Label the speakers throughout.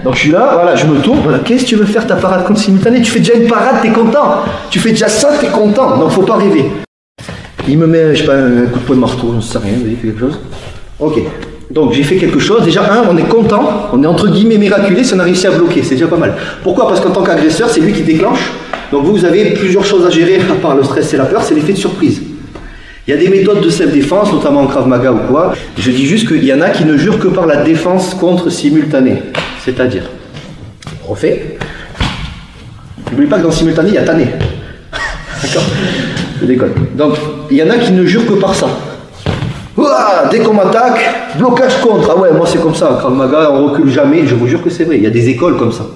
Speaker 1: Donc je suis là, voilà, je me tourne, voilà, qu'est-ce que tu veux faire ta parade contre simultanée? Tu fais déjà une parade, t'es content. Tu fais déjà ça, t'es content. Donc faut pas rêver. Il me met, je sais pas, un coup de poing de marteau, j'en sais rien, vous avez fait quelque chose? Ok. Donc j'ai fait quelque chose, déjà on est content, on est entre guillemets miraculé si on a réussi à bloquer, c'est déjà pas mal. Pourquoi? Parce qu'en tant qu'agresseur, c'est lui qui déclenche. Donc vous avez plusieurs choses à gérer, à part le stress et la peur, c'est l'effet de surprise. Il y a des méthodes de self-défense, notamment en Krav Maga ou quoi. Je dis juste qu'il y en a qui ne jurent que par la défense contre simultanée. C'est-à-dire, refait. N'oubliez pas que dans simultané, il y a tanné. D'accord? Je déconne. Donc, il y en a qui ne jurent que par ça. Ouah, dès qu'on m'attaque, blocage contre. Ah ouais, moi c'est comme ça, Krav Maga, on recule jamais, je vous jure que c'est vrai. Il y a des écoles comme ça.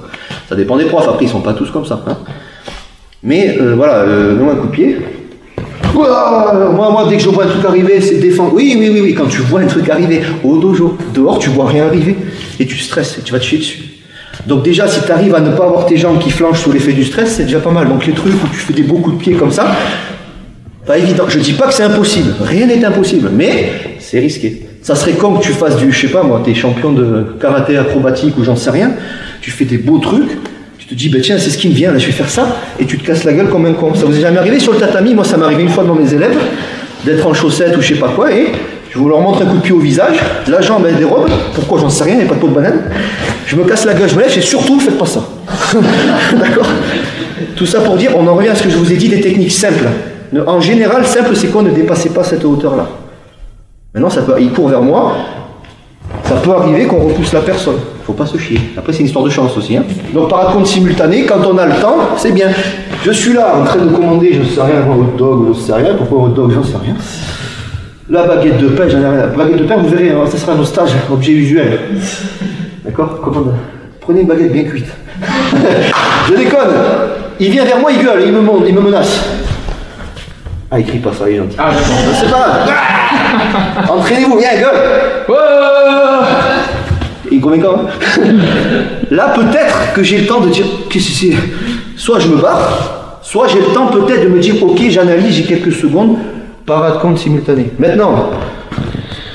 Speaker 1: Ça dépend des profs, après ils sont pas tous comme ça. Hein. Mais voilà, donne-moi un coup de pied. Ouah, moi dès que je vois un truc arriver, c'est défendre. Oui, quand tu vois un truc arriver au dojo, dehors tu vois rien arriver et tu stresses et tu vas te chier dessus. Donc déjà, si tu arrives à ne pas avoir tes jambes qui flanchent sous l'effet du stress, c'est déjà pas mal. Donc les trucs où tu fais des beaux coups de pied comme ça, pas évident. Je dis pas que c'est impossible, rien n'est impossible, mais c'est risqué. Ça serait comme que tu fasses du, je sais pas moi, t'es champion de karaté acrobatique ou j'en sais rien, tu fais des beaux trucs, tu te dis, ben tiens, c'est ce qui me vient, là je vais faire ça, et tu te casses la gueule comme un con. Ça vous est jamais arrivé sur le tatami? Moi ça m'est arrivé une fois devant mes élèves, d'être en chaussettes ou je sais pas quoi, et je vous leur montre un coup de pied au visage, la jambe elle dérobe, pourquoi j'en sais rien, il n'y a pas de peau de banane, je me casse la gueule, je me lève, et surtout faites pas ça. D'accord? Tout ça pour dire, on en revient à ce que je vous ai dit, des techniques simples. En général, simple, c'est quoi? Ne dépassez pas cette hauteur-là. Maintenant, il court vers moi. Ça peut arriver qu'on repousse la personne. Il ne faut pas se chier. Après, c'est une histoire de chance aussi. Hein. Donc, parade contre simultanée, quand on a le temps, c'est bien. Je suis là, en train de commander, je ne sais rien, un hot dog, je ne sais rien. Pourquoi un hot dog, j'en sais rien. La baguette de pain, j'en ai rien. La baguette de pain, vous verrez, hein, ça sera nos stages, objet visuel. D'accord? Commande. Prenez une baguette bien cuite. Je déconne. Il vient vers moi, il gueule, il me menace. Ah, il crie pas ça, il est gentil. Ah, d'accord. C'est pas grave. Entraînez-vous, viens, gueule. Il est convaincant, hein. Là, peut-être que j'ai le temps de dire, qu'est-ce que c'est? Soit je me barre, soit j'ai le temps peut-être de me dire, ok, j'analyse, j'ai quelques secondes, parade contre simultanée. Maintenant,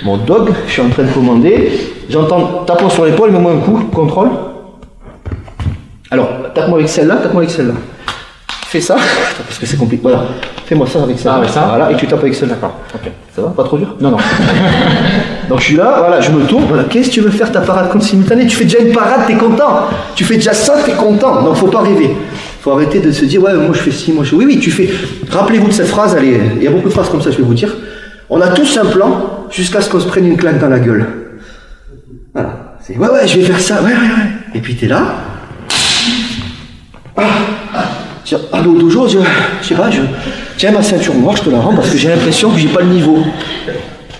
Speaker 1: mon dog, je suis en train de commander, j'entends tapons sur l'épaule, mets-moi un coup, contrôle. Alors, tape-moi avec celle-là, tape-moi avec celle-là. Fais ça, parce que c'est compliqué. Voilà, fais-moi ça avec celle-là. Ah, avec ça. Voilà, et tu tapes avec celle-là. D'accord. Ok. Ça va? Pas trop dur? Non, non. Donc je suis là, voilà, je me tourne. Voilà, qu'est-ce que tu veux faire ta parade contre simultanée? Tu fais déjà une parade, t'es content. Tu fais déjà ça, t'es content. Donc faut pas rêver. Faut arrêter de se dire, ouais, moi je fais ci, moi je fais. Oui, tu fais. Rappelez-vous de cette phrase, allez, il y a beaucoup de phrases comme ça, je vais vous dire. On a tous un plan jusqu'à ce qu'on se prenne une claque dans la gueule. Voilà. C'est, ouais, je vais faire ça, ouais. Et puis t'es là. Allô dojo, je sais pas, tiens ma ceinture noire, je te la rends parce que j'ai l'impression que j'ai pas le niveau.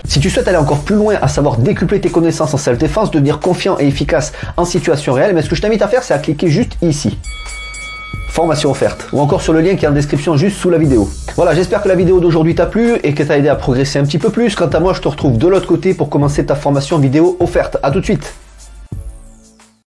Speaker 1: Si tu souhaites aller encore plus loin, à savoir décupler tes connaissances en self-défense, devenir confiant et efficace en situation réelle, mais ce que je t'invite à faire, c'est à cliquer juste ici. Formation offerte, ou encore sur le lien qui est en description juste sous la vidéo. Voilà, j'espère que la vidéo d'aujourd'hui t'a plu et que t'a aidé à progresser un petit peu plus. Quant à moi, je te retrouve de l'autre côté pour commencer ta formation vidéo offerte. À tout de suite.